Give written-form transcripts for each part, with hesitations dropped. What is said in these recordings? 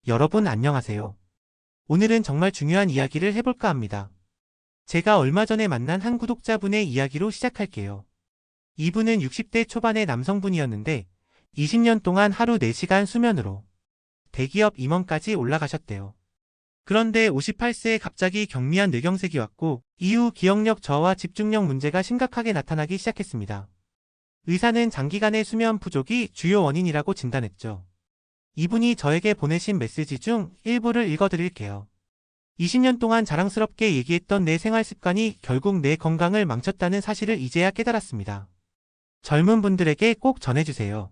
여러분 안녕하세요. 오늘은 정말 중요한 이야기를 해볼까 합니다. 제가 얼마 전에 만난 한 구독자분의 이야기로 시작할게요. 이분은 60대 초반의 남성분이었는데 20년 동안 하루 4시간 수면으로 대기업 임원까지 올라가셨대요. 그런데 58세에 갑자기 경미한 뇌경색이 왔고 이후 기억력 저하와 집중력 문제가 심각하게 나타나기 시작했습니다. 의사는 장기간의 수면 부족이 주요 원인이라고 진단했죠. 이분이 저에게 보내신 메시지 중 일부를 읽어드릴게요. 20년 동안 자랑스럽게 얘기했던 내 생활 습관이 결국 내 건강을 망쳤다는 사실을 이제야 깨달았습니다. 젊은 분들에게 꼭 전해주세요.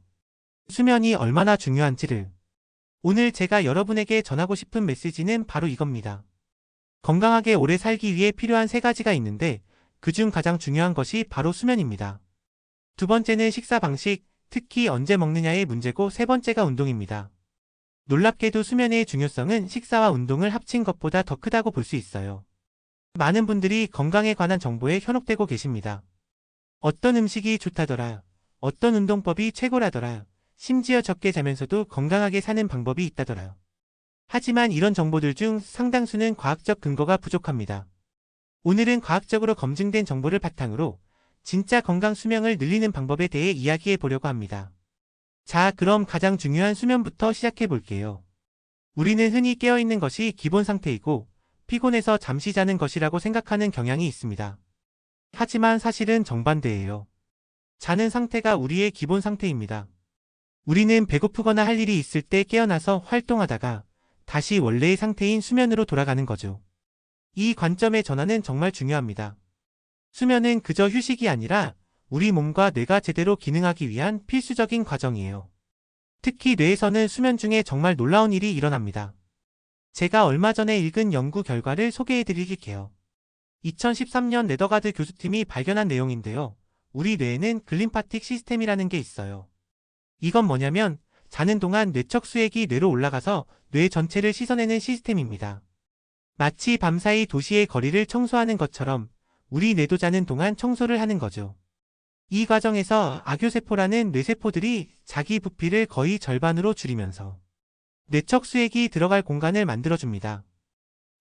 수면이 얼마나 중요한지를. 오늘 제가 여러분에게 전하고 싶은 메시지는 바로 이겁니다. 건강하게 오래 살기 위해 필요한 3가지가 있는데 그중 가장 중요한 것이 바로 수면입니다. 두 번째는 식사 방식, 특히 언제 먹느냐의 문제고 3번째가 운동입니다. 놀랍게도 수면의 중요성은 식사와 운동을 합친 것보다 더 크다고 볼 수 있어요. 많은 분들이 건강에 관한 정보에 현혹되고 계십니다. 어떤 음식이 좋다더라, 어떤 운동법이 최고라더라, 심지어 적게 자면서도 건강하게 사는 방법이 있다더라요. 하지만 이런 정보들 중 상당수는 과학적 근거가 부족합니다. 오늘은 과학적으로 검증된 정보를 바탕으로 진짜 건강 수명을 늘리는 방법에 대해 이야기해 보려고 합니다. 자, 그럼 가장 중요한 수면부터 시작해 볼게요. 우리는 흔히 깨어있는 것이 기본 상태이고 피곤해서 잠시 자는 것이라고 생각하는 경향이 있습니다. 하지만 사실은 정반대예요. 자는 상태가 우리의 기본 상태입니다. 우리는 배고프거나 할 일이 있을 때 깨어나서 활동하다가 다시 원래의 상태인 수면으로 돌아가는 거죠. 이 관점의 전환은 정말 중요합니다. 수면은 그저 휴식이 아니라 우리 몸과 뇌가 제대로 기능하기 위한 필수적인 과정이에요. 특히 뇌에서는 수면 중에 정말 놀라운 일이 일어납니다. 제가 얼마 전에 읽은 연구 결과를 소개해드릴게요. 2013년 네더가드 교수팀이 발견한 내용인데요. 우리 뇌에는 글림파틱 시스템이라는 게 있어요. 이건 뭐냐면 자는 동안 뇌척 수액이 뇌로 올라가서 뇌 전체를 씻어내는 시스템입니다. 마치 밤사이 도시의 거리를 청소하는 것처럼 우리 뇌도 자는 동안 청소를 하는 거죠. 이 과정에서 악교세포라는 뇌세포들이 자기 부피를 거의 절반으로 줄이면서 뇌척 수액이 들어갈 공간을 만들어줍니다.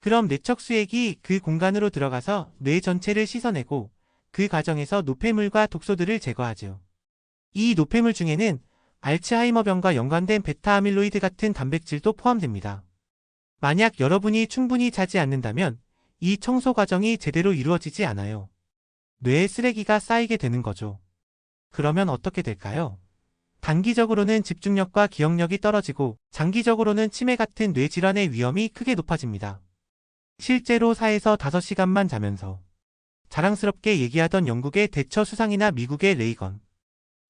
그럼 뇌척 수액이 그 공간으로 들어가서 뇌 전체를 씻어내고 그 과정에서 노폐물과 독소들을 제거하죠. 이 노폐물 중에는 알츠하이머병과 연관된 베타아밀로이드 같은 단백질도 포함됩니다. 만약 여러분이 충분히 자지 않는다면 이 청소 과정이 제대로 이루어지지 않아요. 뇌에 쓰레기가 쌓이게 되는 거죠. 그러면 어떻게 될까요? 단기적으로는 집중력과 기억력이 떨어지고 장기적으로는 치매 같은 뇌질환의 위험이 크게 높아집니다. 실제로 4에서 5시간만 자면서 자랑스럽게 얘기하던 영국의 대처 수상이나 미국의 레이건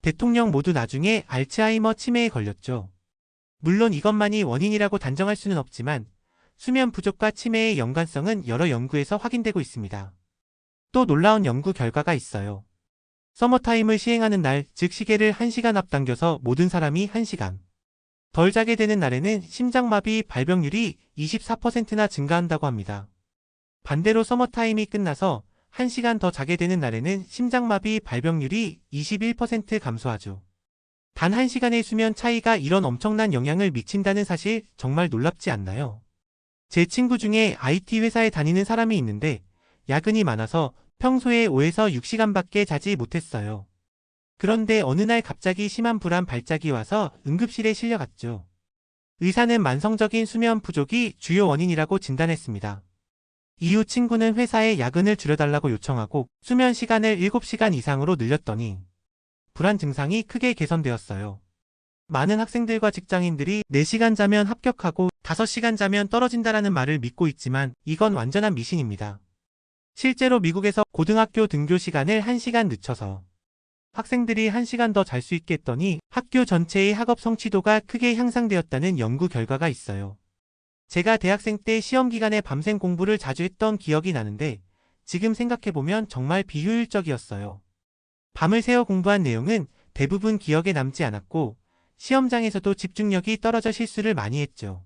대통령 모두 나중에 알츠하이머 치매에 걸렸죠. 물론 이것만이 원인이라고 단정할 수는 없지만 수면 부족과 치매의 연관성은 여러 연구에서 확인되고 있습니다. 또 놀라운 연구 결과가 있어요. 서머타임을 시행하는 날, 즉 시계를 1시간 앞당겨서 모든 사람이 1시간 덜 자게 되는 날에는 심장마비 발병률이 24%나 증가한다고 합니다. 반대로 서머타임이 끝나서 1시간 더 자게 되는 날에는 심장마비 발병률이 21% 감소하죠. 단 1시간의 수면 차이가 이런 엄청난 영향을 미친다는 사실 정말 놀랍지 않나요? 제 친구 중에 IT 회사에 다니는 사람이 있는데 야근이 많아서 평소에 5에서 6시간밖에 자지 못했어요. 그런데 어느 날 갑자기 심한 불안 발작이 와서 응급실에 실려갔죠. 의사는 만성적인 수면 부족이 주요 원인이라고 진단했습니다. 이후 친구는 회사에 야근을 줄여달라고 요청하고 수면 시간을 7시간 이상으로 늘렸더니 불안 증상이 크게 개선되었어요. 많은 학생들과 직장인들이 4시간 자면 합격하고 5시간 자면 떨어진다라는 말을 믿고 있지만 이건 완전한 미신입니다. 실제로 미국에서 고등학교 등교 시간을 1시간 늦춰서 학생들이 1시간 더 잘 수 있게 했더니 학교 전체의 학업 성취도가 크게 향상되었다는 연구 결과가 있어요. 제가 대학생 때 시험 기간에 밤샘 공부를 자주 했던 기억이 나는데 지금 생각해보면 정말 비효율적이었어요. 밤을 새워 공부한 내용은 대부분 기억에 남지 않았고 시험장에서도 집중력이 떨어져 실수를 많이 했죠.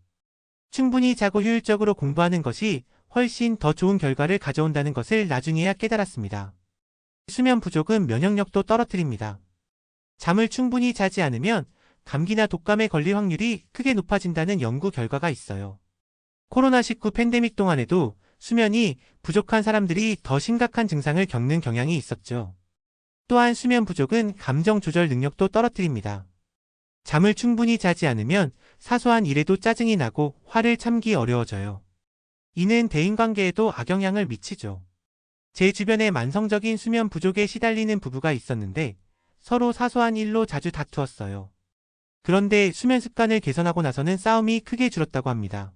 충분히 자고 효율적으로 공부하는 것이 훨씬 더 좋은 결과를 가져온다는 것을 나중에야 깨달았습니다. 수면 부족은 면역력도 떨어뜨립니다. 잠을 충분히 자지 않으면 감기나 독감에 걸릴 확률이 크게 높아진다는 연구 결과가 있어요. 코로나19 팬데믹 동안에도 수면이 부족한 사람들이 더 심각한 증상을 겪는 경향이 있었죠. 또한 수면 부족은 감정 조절 능력도 떨어뜨립니다. 잠을 충분히 자지 않으면 사소한 일에도 짜증이 나고 화를 참기 어려워져요. 이는 대인관계에도 악영향을 미치죠. 제 주변에 만성적인 수면 부족에 시달리는 부부가 있었는데 서로 사소한 일로 자주 다투었어요. 그런데 수면 습관을 개선하고 나서는 싸움이 크게 줄었다고 합니다.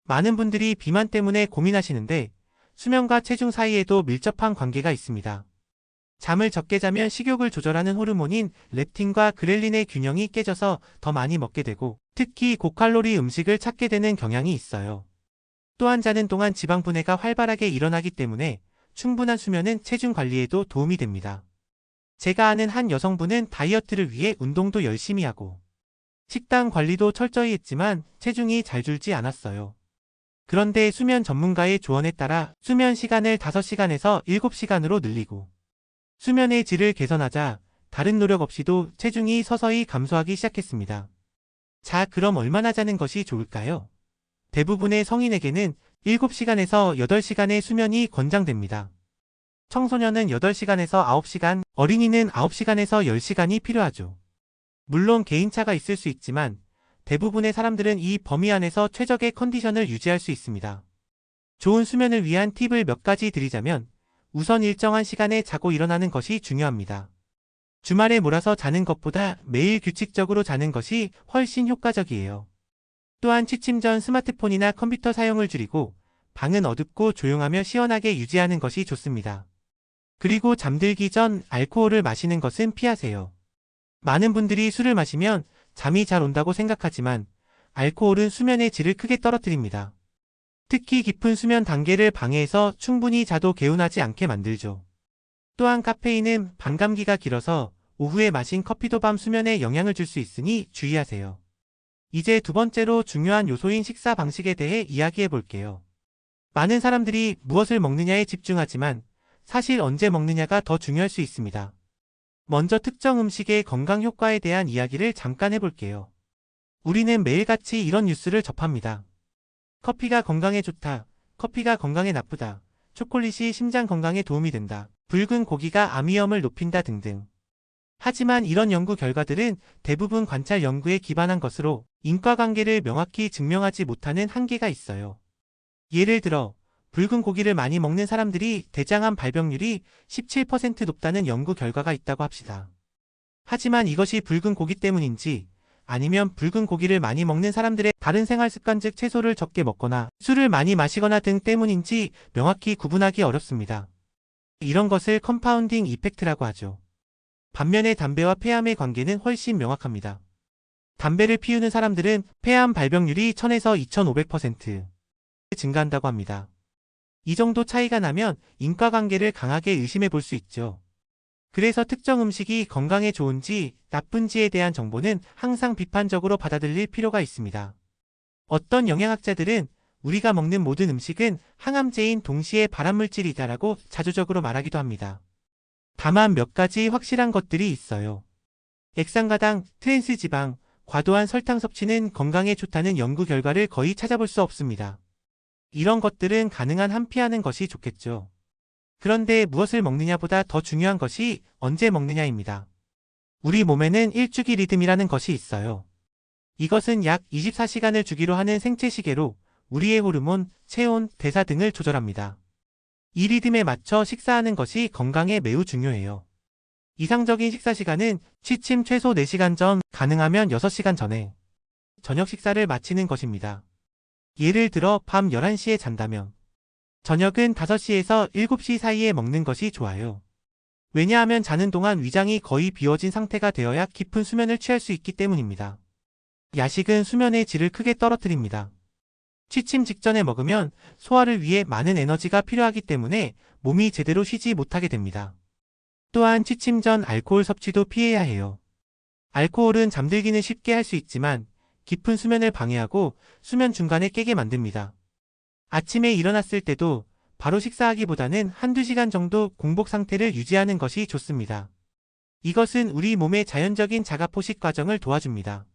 많은 분들이 비만 때문에 고민하시는데 수면과 체중 사이에도 밀접한 관계가 있습니다. 잠을 적게 자면 식욕을 조절하는 호르몬인 렙틴과 그렐린의 균형이 깨져서 더 많이 먹게 되고 특히 고칼로리 음식을 찾게 되는 경향이 있어요. 또한 자는 동안 지방 분해가 활발하게 일어나기 때문에 충분한 수면은 체중 관리에도 도움이 됩니다. 제가 아는 한 여성분은 다이어트를 위해 운동도 열심히 하고 식단 관리도 철저히 했지만 체중이 잘 줄지 않았어요. 그런데 수면 전문가의 조언에 따라 수면 시간을 5시간에서 7시간으로 늘리고 수면의 질을 개선하자 다른 노력 없이도 체중이 서서히 감소하기 시작했습니다. 자, 그럼 얼마나 자는 것이 좋을까요? 대부분의 성인에게는 7시간에서 8시간의 수면이 권장됩니다. 청소년은 8시간에서 9시간, 어린이는 9시간에서 10시간이 필요하죠. 물론 개인차가 있을 수 있지만 대부분의 사람들은 이 범위 안에서 최적의 컨디션을 유지할 수 있습니다. 좋은 수면을 위한 팁을 몇 가지 드리자면 우선 일정한 시간에 자고 일어나는 것이 중요합니다. 주말에 몰아서 자는 것보다 매일 규칙적으로 자는 것이 훨씬 효과적이에요. 또한 취침 전 스마트폰이나 컴퓨터 사용을 줄이고 방은 어둡고 조용하며 시원하게 유지하는 것이 좋습니다. 그리고 잠들기 전 알코올을 마시는 것은 피하세요. 많은 분들이 술을 마시면 잠이 잘 온다고 생각하지만 알코올은 수면의 질을 크게 떨어뜨립니다. 특히 깊은 수면 단계를 방해해서 충분히 자도 개운하지 않게 만들죠. 또한 카페인은 반감기가 길어서 오후에 마신 커피도 밤 수면에 영향을 줄 수 있으니 주의하세요. 이제 두 번째로 중요한 요소인 식사 방식에 대해 이야기해 볼게요. 많은 사람들이 무엇을 먹느냐에 집중하지만 사실 언제 먹느냐가 더 중요할 수 있습니다. 먼저 특정 음식의 건강 효과에 대한 이야기를 잠깐 해볼게요. 우리는 매일같이 이런 뉴스를 접합니다. 커피가 건강에 좋다. 커피가 건강에 나쁘다. 초콜릿이 심장 건강에 도움이 된다. 붉은 고기가 암 위험을 높인다 등등. 하지만 이런 연구 결과들은 대부분 관찰 연구에 기반한 것으로 인과관계를 명확히 증명하지 못하는 한계가 있어요. 예를 들어 붉은 고기를 많이 먹는 사람들이 대장암 발병률이 17% 높다는 연구 결과가 있다고 합시다. 하지만 이것이 붉은 고기 때문인지 아니면 붉은 고기를 많이 먹는 사람들의 다른 생활 습관 즉 채소를 적게 먹거나 술을 많이 마시거나 등 때문인지 명확히 구분하기 어렵습니다. 이런 것을 컴파운딩 이펙트라고 하죠. 반면에 담배와 폐암의 관계는 훨씬 명확합니다. 담배를 피우는 사람들은 폐암 발병률이 1000에서 2500% 증가한다고 합니다. 이 정도 차이가 나면 인과관계를 강하게 의심해 볼 수 있죠. 그래서 특정 음식이 건강에 좋은지 나쁜지에 대한 정보는 항상 비판적으로 받아들일 필요가 있습니다. 어떤 영양학자들은 우리가 먹는 모든 음식은 항암제인 동시에 발암물질이다라고 자조적으로 말하기도 합니다. 다만 몇 가지 확실한 것들이 있어요. 액상가당, 트랜스지방, 과도한 설탕 섭취는 건강에 좋다는 연구 결과를 거의 찾아볼 수 없습니다. 이런 것들은 가능한 한 피하는 것이 좋겠죠. 그런데 무엇을 먹느냐보다 더 중요한 것이 언제 먹느냐입니다. 우리 몸에는 일주기 리듬이라는 것이 있어요. 이것은 약 24시간을 주기로 하는 생체 시계로 우리의 호르몬, 체온, 대사 등을 조절합니다. 이 리듬에 맞춰 식사하는 것이 건강에 매우 중요해요. 이상적인 식사 시간은 취침 최소 4시간 전, 가능하면 6시간 전에 저녁 식사를 마치는 것입니다. 예를 들어 밤 11시에 잔다면 저녁은 5시에서 7시 사이에 먹는 것이 좋아요. 왜냐하면 자는 동안 위장이 거의 비워진 상태가 되어야 깊은 수면을 취할 수 있기 때문입니다. 야식은 수면의 질을 크게 떨어뜨립니다. 취침 직전에 먹으면 소화를 위해 많은 에너지가 필요하기 때문에 몸이 제대로 쉬지 못하게 됩니다. 또한 취침 전 알코올 섭취도 피해야 해요. 알코올은 잠들기는 쉽게 할 수 있지만 깊은 수면을 방해하고 수면 중간에 깨게 만듭니다. 아침에 일어났을 때도 바로 식사하기보다는 한두 시간 정도 공복 상태를 유지하는 것이 좋습니다. 이것은 우리 몸의 자연적인 자가포식 과정을 도와줍니다.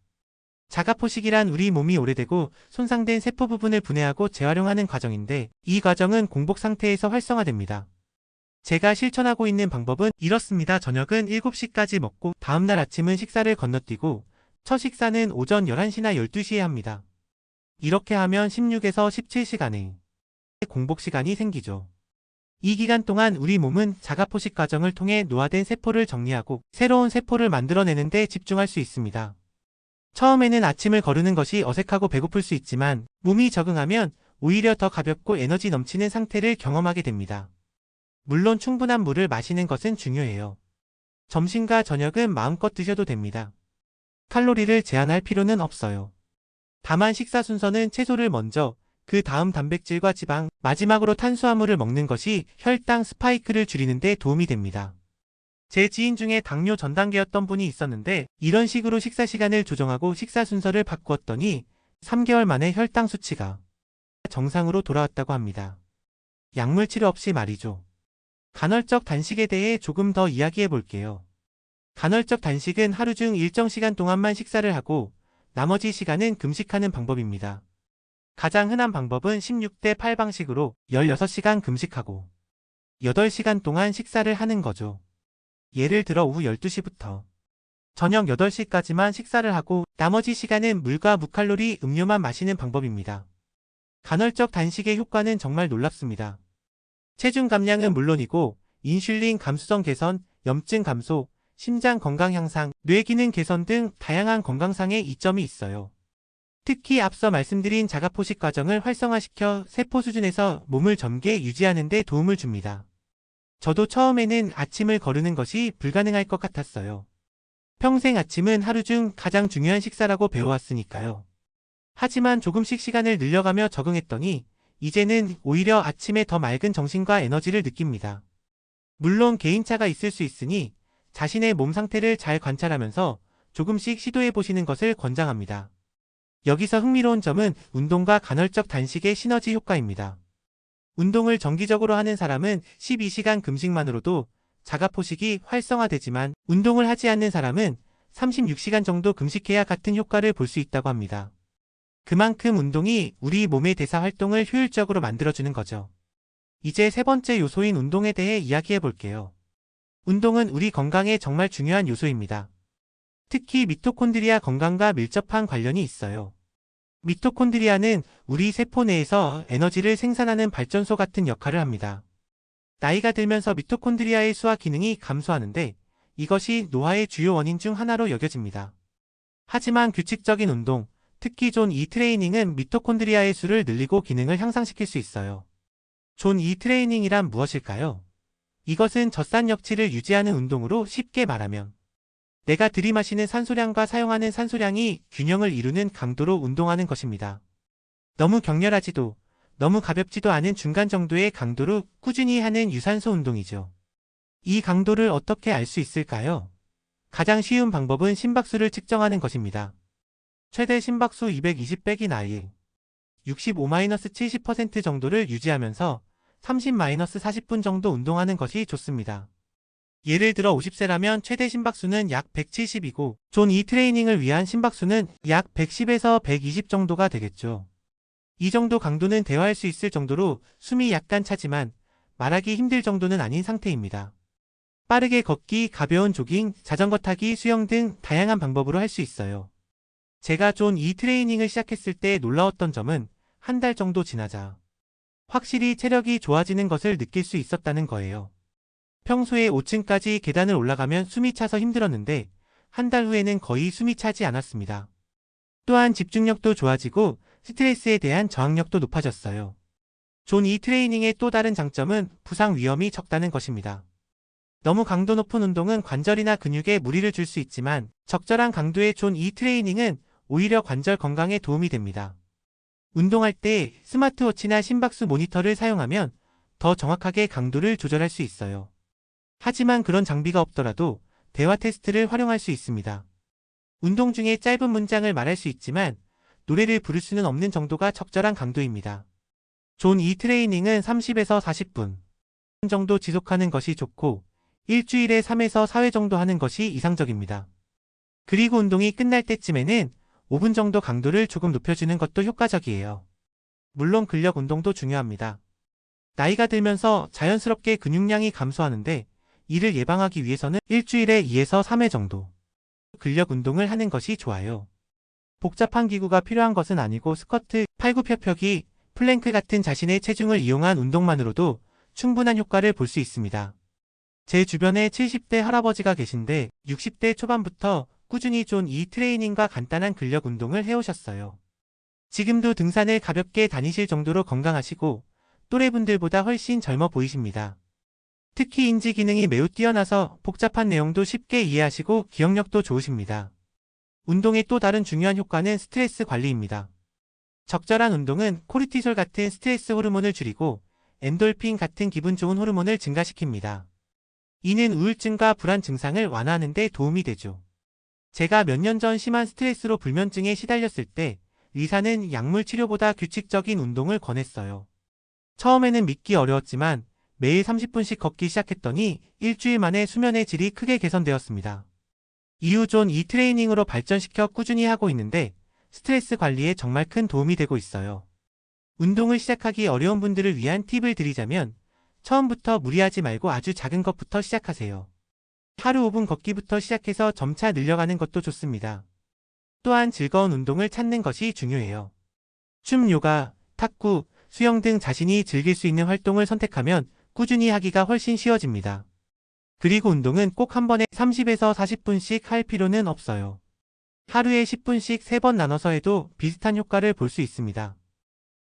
자가포식이란 우리 몸이 오래되고 손상된 세포 부분을 분해하고 재활용하는 과정인데 이 과정은 공복 상태에서 활성화됩니다. 제가 실천하고 있는 방법은 이렇습니다. 저녁은 7시까지 먹고 다음날 아침은 식사를 건너뛰고 첫 식사는 오전 11시나 12시에 합니다. 이렇게 하면 16에서 17시간의 공복 시간이 생기죠. 이 기간 동안 우리 몸은 자가포식 과정을 통해 노화된 세포를 정리하고 새로운 세포를 만들어내는 데 집중할 수 있습니다. 처음에는 아침을 거르는 것이 어색하고 배고플 수 있지만 몸이 적응하면 오히려 더 가볍고 에너지 넘치는 상태를 경험하게 됩니다. 물론 충분한 물을 마시는 것은 중요해요. 점심과 저녁은 마음껏 드셔도 됩니다. 칼로리를 제한할 필요는 없어요. 다만 식사 순서는 채소를 먼저, 그 다음 단백질과 지방, 마지막으로 탄수화물을 먹는 것이 혈당 스파이크를 줄이는 데 도움이 됩니다. 제 지인 중에 당뇨 전 단계였던 분이 있었는데 이런 식으로 식사 시간을 조정하고 식사 순서를 바꾸었더니 3개월 만에 혈당 수치가 정상으로 돌아왔다고 합니다. 약물 치료 없이 말이죠. 간헐적 단식에 대해 조금 더 이야기해 볼게요. 간헐적 단식은 하루 중 일정 시간 동안만 식사를 하고 나머지 시간은 금식하는 방법입니다. 가장 흔한 방법은 16대8 방식으로 16시간 금식하고 8시간 동안 식사를 하는 거죠. 예를 들어 오후 12시부터 저녁 8시까지만 식사를 하고 나머지 시간은 물과 무칼로리 음료만 마시는 방법입니다. 간헐적 단식의 효과는 정말 놀랍습니다. 체중 감량은 물론이고 인슐린 감수성 개선, 염증 감소, 심장 건강 향상, 뇌 기능 개선 등 다양한 건강상의 이점이 있어요. 특히 앞서 말씀드린 자가포식 과정을 활성화시켜 세포 수준에서 몸을 젊게 유지하는 데 도움을 줍니다. 저도 처음에는 아침을 거르는 것이 불가능할 것 같았어요. 평생 아침은 하루 중 가장 중요한 식사라고 배워왔으니까요. 하지만 조금씩 시간을 늘려가며 적응했더니 이제는 오히려 아침에 더 맑은 정신과 에너지를 느낍니다. 물론 개인차가 있을 수 있으니 자신의 몸 상태를 잘 관찰하면서 조금씩 시도해 보시는 것을 권장합니다. 여기서 흥미로운 점은 운동과 간헐적 단식의 시너지 효과입니다. 운동을 정기적으로 하는 사람은 12시간 금식만으로도 자가포식이 활성화되지만 운동을 하지 않는 사람은 36시간 정도 금식해야 같은 효과를 볼 수 있다고 합니다. 그만큼 운동이 우리 몸의 대사 활동을 효율적으로 만들어주는 거죠. 이제 세 번째 요소인 운동에 대해 이야기해 볼게요. 운동은 우리 건강에 정말 중요한 요소입니다. 특히 미토콘드리아 건강과 밀접한 관련이 있어요. 미토콘드리아는 우리 세포 내에서 에너지를 생산하는 발전소 같은 역할을 합니다. 나이가 들면서 미토콘드리아의 수와 기능이 감소하는데 이것이 노화의 주요 원인 중 하나로 여겨집니다. 하지만 규칙적인 운동, 특히 존 E 트레이닝은 미토콘드리아의 수를 늘리고 기능을 향상시킬 수 있어요. 존 E 트레이닝이란 무엇일까요? 이것은 젖산역치를 유지하는 운동으로 쉽게 말하면 내가 들이마시는 산소량과 사용하는 산소량이 균형을 이루는 강도로 운동하는 것입니다. 너무 격렬하지도 너무 가볍지도 않은 중간 정도의 강도로 꾸준히 하는 유산소 운동이죠. 이 강도를 어떻게 알 수 있을까요? 가장 쉬운 방법은 심박수를 측정하는 것입니다. 최대 심박수 220 빼기 나이 65-70% 정도를 유지하면서 30-40분 정도 운동하는 것이 좋습니다. 예를 들어 50세라면 최대 심박수는 약 170이고 존 E 트레이닝을 위한 심박수는 약 110에서 120 정도가 되겠죠. 이 정도 강도는 대화할 수 있을 정도로 숨이 약간 차지만 말하기 힘들 정도는 아닌 상태입니다. 빠르게 걷기, 가벼운 조깅, 자전거 타기, 수영 등 다양한 방법으로 할 수 있어요. 제가 존 E 트레이닝을 시작했을 때 놀라웠던 점은 한 달 정도 지나자 확실히 체력이 좋아지는 것을 느낄 수 있었다는 거예요. 평소에 5층까지 계단을 올라가면 숨이 차서 힘들었는데 한 달 후에는 거의 숨이 차지 않았습니다. 또한 집중력도 좋아지고 스트레스에 대한 저항력도 높아졌어요. 존 E 트레이닝의 또 다른 장점은 부상 위험이 적다는 것입니다. 너무 강도 높은 운동은 관절이나 근육에 무리를 줄 수 있지만 적절한 강도의 존 E 트레이닝은 오히려 관절 건강에 도움이 됩니다. 운동할 때 스마트워치나 심박수 모니터를 사용하면 더 정확하게 강도를 조절할 수 있어요. 하지만 그런 장비가 없더라도 대화 테스트를 활용할 수 있습니다. 운동 중에 짧은 문장을 말할 수 있지만 노래를 부를 수는 없는 정도가 적절한 강도입니다. 존 E 트레이닝은 30에서 40분 정도 지속하는 것이 좋고 일주일에 3에서 4회 정도 하는 것이 이상적입니다. 그리고 운동이 끝날 때쯤에는 5분 정도 강도를 조금 높여주는 것도 효과적이에요. 물론 근력 운동도 중요합니다. 나이가 들면서 자연스럽게 근육량이 감소하는데 이를 예방하기 위해서는 일주일에 2에서 3회 정도 근력 운동을 하는 것이 좋아요. 복잡한 기구가 필요한 것은 아니고 스쿼트, 팔굽혀펴기, 플랭크 같은 자신의 체중을 이용한 운동만으로도 충분한 효과를 볼 수 있습니다. 제 주변에 70대 할아버지가 계신데 60대 초반부터 꾸준히 존 E 트레이닝과 간단한 근력 운동을 해오셨어요. 지금도 등산을 가볍게 다니실 정도로 건강하시고 또래분들보다 훨씬 젊어 보이십니다. 특히 인지 기능이 매우 뛰어나서 복잡한 내용도 쉽게 이해하시고 기억력도 좋으십니다. 운동의 또 다른 중요한 효과는 스트레스 관리입니다. 적절한 운동은 코르티솔 같은 스트레스 호르몬을 줄이고 엔돌핀 같은 기분 좋은 호르몬을 증가시킵니다. 이는 우울증과 불안 증상을 완화하는 데 도움이 되죠. 제가 몇 년 전 심한 스트레스로 불면증에 시달렸을 때 의사는 약물 치료보다 규칙적인 운동을 권했어요. 처음에는 믿기 어려웠지만 매일 30분씩 걷기 시작했더니 일주일 만에 수면의 질이 크게 개선되었습니다. 이후 존 E 트레이닝으로 발전시켜 꾸준히 하고 있는데 스트레스 관리에 정말 큰 도움이 되고 있어요. 운동을 시작하기 어려운 분들을 위한 팁을 드리자면 처음부터 무리하지 말고 아주 작은 것부터 시작하세요. 하루 5분 걷기부터 시작해서 점차 늘려가는 것도 좋습니다. 또한 즐거운 운동을 찾는 것이 중요해요. 춤, 요가, 탁구, 수영 등 자신이 즐길 수 있는 활동을 선택하면 꾸준히 하기가 훨씬 쉬워집니다. 그리고 운동은 꼭 한 번에 30에서 40분씩 할 필요는 없어요. 하루에 10분씩 3번 나눠서 해도 비슷한 효과를 볼 수 있습니다.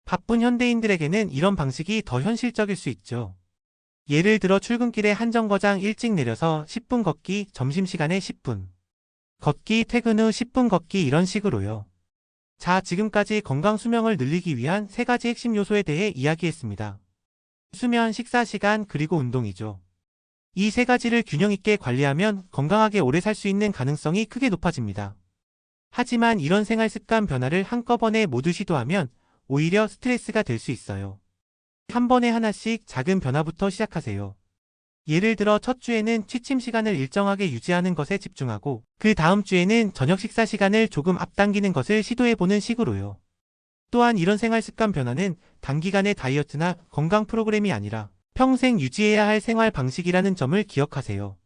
바쁜 현대인들에게는 이런 방식이 더 현실적일 수 있죠. 예를 들어 출근길에 한 정거장 일찍 내려서 10분 걷기, 점심시간에 10분 걷기, 퇴근 후 10분 걷기 이런 식으로요. 자, 지금까지 건강 수명을 늘리기 위한 3가지 핵심 요소에 대해 이야기했습니다. 수면, 식사 시간, 그리고 운동이죠. 이 3가지를 균형 있게 관리하면 건강하게 오래 살 수 있는 가능성이 크게 높아집니다. 하지만 이런 생활 습관 변화를 한꺼번에 모두 시도하면 오히려 스트레스가 될 수 있어요. 한 번에 하나씩 작은 변화부터 시작하세요. 예를 들어 첫 주에는 취침 시간을 일정하게 유지하는 것에 집중하고 그 다음 주에는 저녁 식사 시간을 조금 앞당기는 것을 시도해보는 식으로요. 또한 이런 생활 습관 변화는 단기간의 다이어트나 건강 프로그램이 아니라 평생 유지해야 할 생활 방식이라는 점을 기억하세요.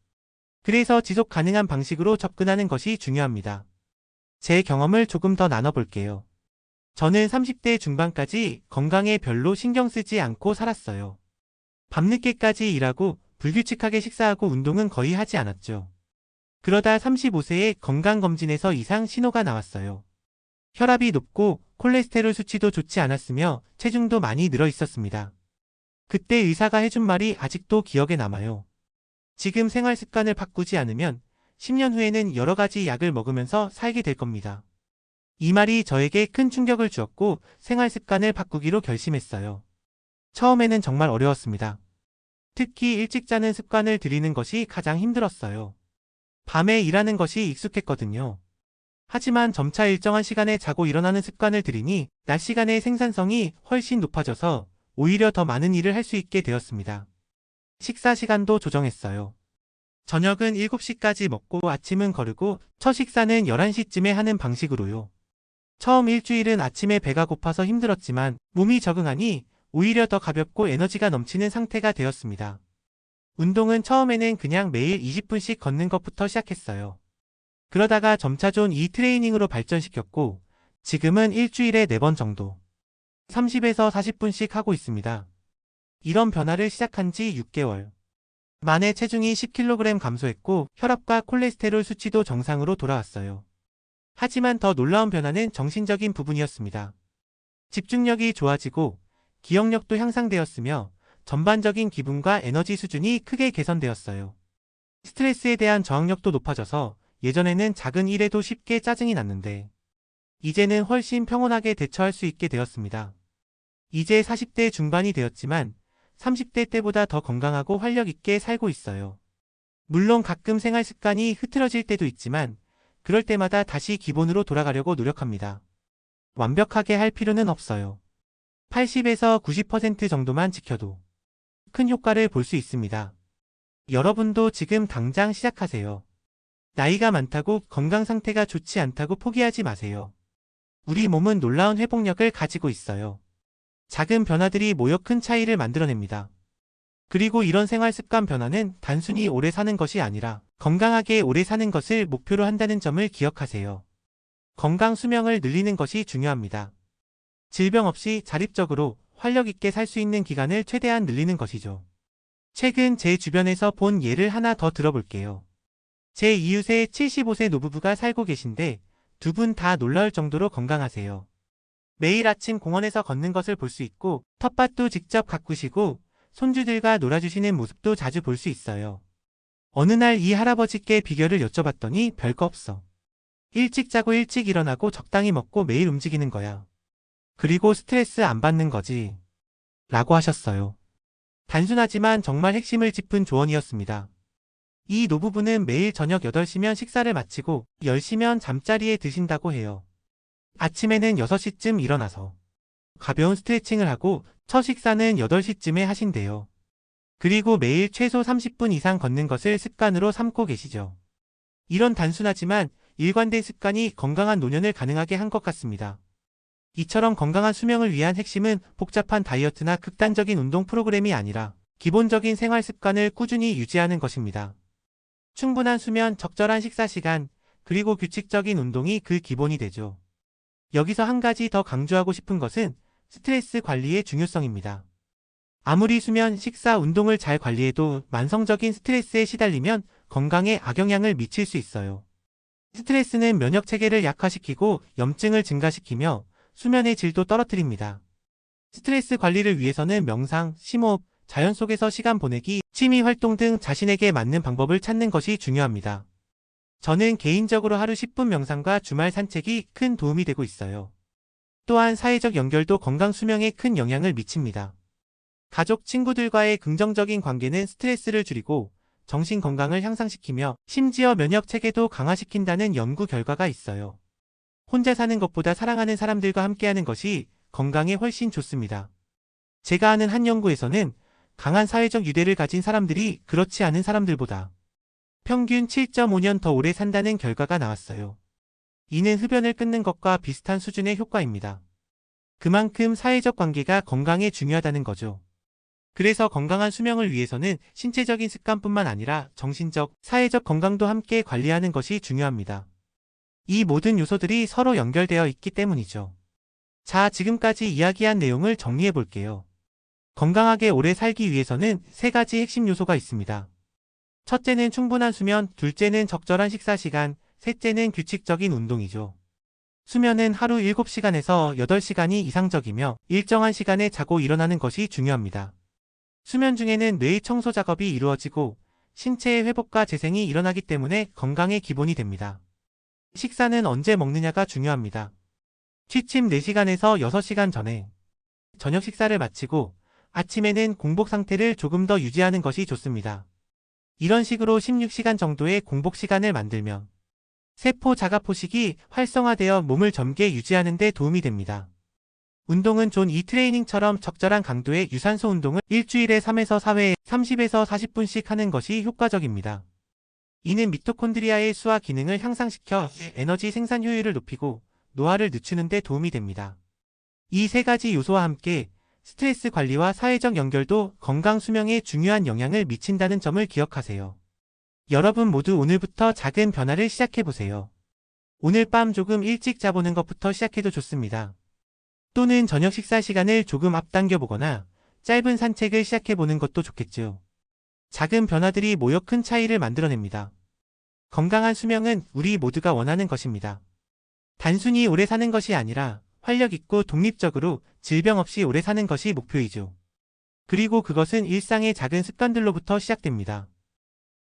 그래서 지속 가능한 방식으로 접근하는 것이 중요합니다. 제 경험을 조금 더 나눠볼게요. 저는 30대 중반까지 건강에 별로 신경 쓰지 않고 살았어요. 밤늦게까지 일하고 불규칙하게 식사하고 운동은 거의 하지 않았죠. 그러다 35세에 건강검진에서 이상 신호가 나왔어요. 혈압이 높고 콜레스테롤 수치도 좋지 않았으며 체중도 많이 늘어 있었습니다. 그때 의사가 해준 말이 아직도 기억에 남아요. 지금 생활 습관을 바꾸지 않으면 10년 후에는 여러 가지 약을 먹으면서 살게 될 겁니다. 이 말이 저에게 큰 충격을 주었고 생활 습관을 바꾸기로 결심했어요. 처음에는 정말 어려웠습니다. 특히 일찍 자는 습관을 들이는 것이 가장 힘들었어요. 밤에 일하는 것이 익숙했거든요. 하지만 점차 일정한 시간에 자고 일어나는 습관을 들이니 낮 시간의 생산성이 훨씬 높아져서 오히려 더 많은 일을 할 수 있게 되었습니다. 식사 시간도 조정했어요. 저녁은 7시까지 먹고 아침은 거르고 첫 식사는 11시쯤에 하는 방식으로요. 처음 일주일은 아침에 배가 고파서 힘들었지만 몸이 적응하니 오히려 더 가볍고 에너지가 넘치는 상태가 되었습니다. 운동은 처음에는 그냥 매일 20분씩 걷는 것부터 시작했어요. 그러다가 점차 존 E 트레이닝으로 발전시켰고 지금은 일주일에 4번 정도 30에서 40분씩 하고 있습니다. 이런 변화를 시작한 지 6개월 만에 체중이 10kg 감소했고 혈압과 콜레스테롤 수치도 정상으로 돌아왔어요. 하지만 더 놀라운 변화는 정신적인 부분이었습니다. 집중력이 좋아지고 기억력도 향상되었으며 전반적인 기분과 에너지 수준이 크게 개선되었어요. 스트레스에 대한 저항력도 높아져서 예전에는 작은 일에도 쉽게 짜증이 났는데 이제는 훨씬 평온하게 대처할 수 있게 되었습니다. 이제 40대 중반이 되었지만 30대 때보다 더 건강하고 활력 있게 살고 있어요. 물론 가끔 생활 습관이 흐트러질 때도 있지만 그럴 때마다 다시 기본으로 돌아가려고 노력합니다. 완벽하게 할 필요는 없어요. 80에서 90% 정도만 지켜도 큰 효과를 볼 수 있습니다. 여러분도 지금 당장 시작하세요. 나이가 많다고 건강 상태가 좋지 않다고 포기하지 마세요. 우리 몸은 놀라운 회복력을 가지고 있어요. 작은 변화들이 모여 큰 차이를 만들어냅니다. 그리고 이런 생활 습관 변화는 단순히 오래 사는 것이 아니라 건강하게 오래 사는 것을 목표로 한다는 점을 기억하세요. 건강 수명을 늘리는 것이 중요합니다. 질병 없이 자립적으로 활력 있게 살 수 있는 기간을 최대한 늘리는 것이죠. 최근 제 주변에서 본 예를 하나 더 들어볼게요. 제 이웃에 75세 노부부가 살고 계신데 두 분 다 놀라울 정도로 건강하세요. 매일 아침 공원에서 걷는 것을 볼 수 있고 텃밭도 직접 가꾸시고 손주들과 놀아주시는 모습도 자주 볼 수 있어요. 어느 날 이 할아버지께 비결을 여쭤봤더니 별거 없어. 일찍 자고 일찍 일어나고 적당히 먹고 매일 움직이는 거야. 그리고 스트레스 안 받는 거지. 라고 하셨어요. 단순하지만 정말 핵심을 짚은 조언이었습니다. 이 노부부는 매일 저녁 8시면 식사를 마치고 10시면 잠자리에 드신다고 해요. 아침에는 6시쯤 일어나서 가벼운 스트레칭을 하고 첫 식사는 8시쯤에 하신대요. 그리고 매일 최소 30분 이상 걷는 것을 습관으로 삼고 계시죠. 이런 단순하지만 일관된 습관이 건강한 노년을 가능하게 한 것 같습니다. 이처럼 건강한 수명을 위한 핵심은 복잡한 다이어트나 극단적인 운동 프로그램이 아니라 기본적인 생활 습관을 꾸준히 유지하는 것입니다. 충분한 수면, 적절한 식사 시간, 그리고 규칙적인 운동이 그 기본이 되죠. 여기서 한 가지 더 강조하고 싶은 것은 스트레스 관리의 중요성입니다. 아무리 수면, 식사, 운동을 잘 관리해도 만성적인 스트레스에 시달리면 건강에 악영향을 미칠 수 있어요. 스트레스는 면역 체계를 약화시키고 염증을 증가시키며 수면의 질도 떨어뜨립니다. 스트레스 관리를 위해서는 명상, 심호흡, 자연 속에서 시간 보내기, 취미 활동 등 자신에게 맞는 방법을 찾는 것이 중요합니다. 저는 개인적으로 하루 10분 명상과 주말 산책이 큰 도움이 되고 있어요. 또한 사회적 연결도 건강 수명에 큰 영향을 미칩니다. 가족, 친구들과의 긍정적인 관계는 스트레스를 줄이고 정신 건강을 향상시키며 심지어 면역 체계도 강화시킨다는 연구 결과가 있어요. 혼자 사는 것보다 사랑하는 사람들과 함께하는 것이 건강에 훨씬 좋습니다. 제가 아는 한 연구에서는 강한 사회적 유대를 가진 사람들이 그렇지 않은 사람들보다 평균 7.5년 더 오래 산다는 결과가 나왔어요. 이는 흡연을 끊는 것과 비슷한 수준의 효과입니다. 그만큼 사회적 관계가 건강에 중요하다는 거죠. 그래서 건강한 수명을 위해서는 신체적인 습관뿐만 아니라 정신적, 사회적 건강도 함께 관리하는 것이 중요합니다. 이 모든 요소들이 서로 연결되어 있기 때문이죠. 자, 지금까지 이야기한 내용을 정리해 볼게요. 건강하게 오래 살기 위해서는 3가지 핵심 요소가 있습니다. 첫째는 충분한 수면, 둘째는 적절한 식사 시간, 셋째는 규칙적인 운동이죠. 수면은 하루 7시간에서 8시간이 이상적이며 일정한 시간에 자고 일어나는 것이 중요합니다. 수면 중에는 뇌의 청소 작업이 이루어지고 신체의 회복과 재생이 일어나기 때문에 건강의 기본이 됩니다. 식사는 언제 먹느냐가 중요합니다. 취침 4시간에서 6시간 전에 저녁 식사를 마치고 아침에는 공복 상태를 조금 더 유지하는 것이 좋습니다. 이런 식으로 16시간 정도의 공복 시간을 만들면 세포 자가포식이 활성화되어 몸을 젊게 유지하는 데 도움이 됩니다. 운동은 존 이 트레이닝처럼 적절한 강도의 유산소 운동을 일주일에 3에서 4회 30에서 40분씩 하는 것이 효과적입니다. 이는 미토콘드리아의 수화 기능을 향상시켜 에너지 생산 효율을 높이고 노화를 늦추는 데 도움이 됩니다. 이 3가지 요소와 함께 스트레스 관리와 사회적 연결도 건강 수명에 중요한 영향을 미친다는 점을 기억하세요. 여러분 모두 오늘부터 작은 변화를 시작해보세요. 오늘 밤 조금 일찍 자보는 것부터 시작해도 좋습니다. 또는 저녁 식사 시간을 조금 앞당겨 보거나 짧은 산책을 시작해보는 것도 좋겠죠. 작은 변화들이 모여 큰 차이를 만들어냅니다. 건강한 수명은 우리 모두가 원하는 것입니다. 단순히 오래 사는 것이 아니라 활력 있고 독립적으로 질병 없이 오래 사는 것이 목표이죠. 그리고 그것은 일상의 작은 습관들로부터 시작됩니다.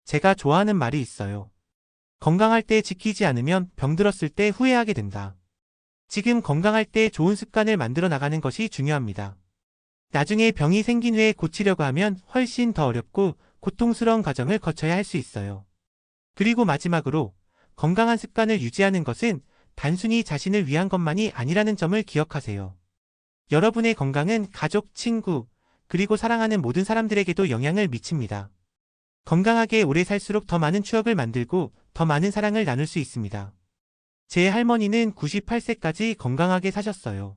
제가 좋아하는 말이 있어요. 건강할 때 지키지 않으면 병들었을 때 후회하게 된다. 지금 건강할 때 좋은 습관을 만들어 나가는 것이 중요합니다. 나중에 병이 생긴 후에 고치려고 하면 훨씬 더 어렵고 고통스러운 과정을 거쳐야 할 수 있어요. 그리고 마지막으로 건강한 습관을 유지하는 것은 단순히 자신을 위한 것만이 아니라는 점을 기억하세요. 여러분의 건강은 가족, 친구, 그리고 사랑하는 모든 사람들에게도 영향을 미칩니다. 건강하게 오래 살수록 더 많은 추억을 만들고 더 많은 사랑을 나눌 수 있습니다. 제 할머니는 98세까지 건강하게 사셨어요.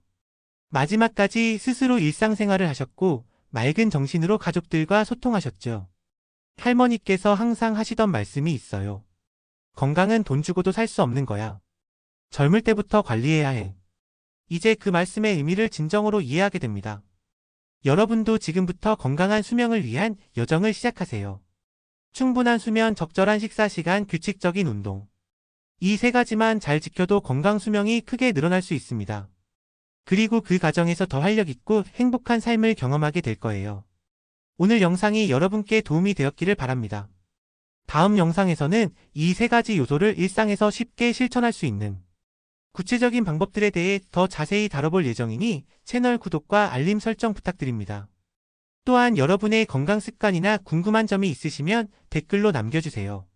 마지막까지 스스로 일상생활을 하셨고 맑은 정신으로 가족들과 소통하셨죠. 할머니께서 항상 하시던 말씀이 있어요. 건강은 돈 주고도 살 수 없는 거야. 젊을 때부터 관리해야 해. 이제 그 말씀의 의미를 진정으로 이해하게 됩니다. 여러분도 지금부터 건강한 수명을 위한 여정을 시작하세요. 충분한 수면, 적절한 식사 시간, 규칙적인 운동. 이 세 가지만 잘 지켜도 건강 수명이 크게 늘어날 수 있습니다. 그리고 그 과정에서 더 활력있고 행복한 삶을 경험하게 될 거예요. 오늘 영상이 여러분께 도움이 되었기를 바랍니다. 다음 영상에서는 이 세 가지 요소를 일상에서 쉽게 실천할 수 있는 구체적인 방법들에 대해 더 자세히 다뤄볼 예정이니 채널 구독과 알림 설정 부탁드립니다. 또한 여러분의 건강 습관이나 궁금한 점이 있으시면 댓글로 남겨주세요.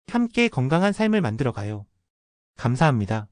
함께 건강한 삶을 만들어가요. 감사합니다.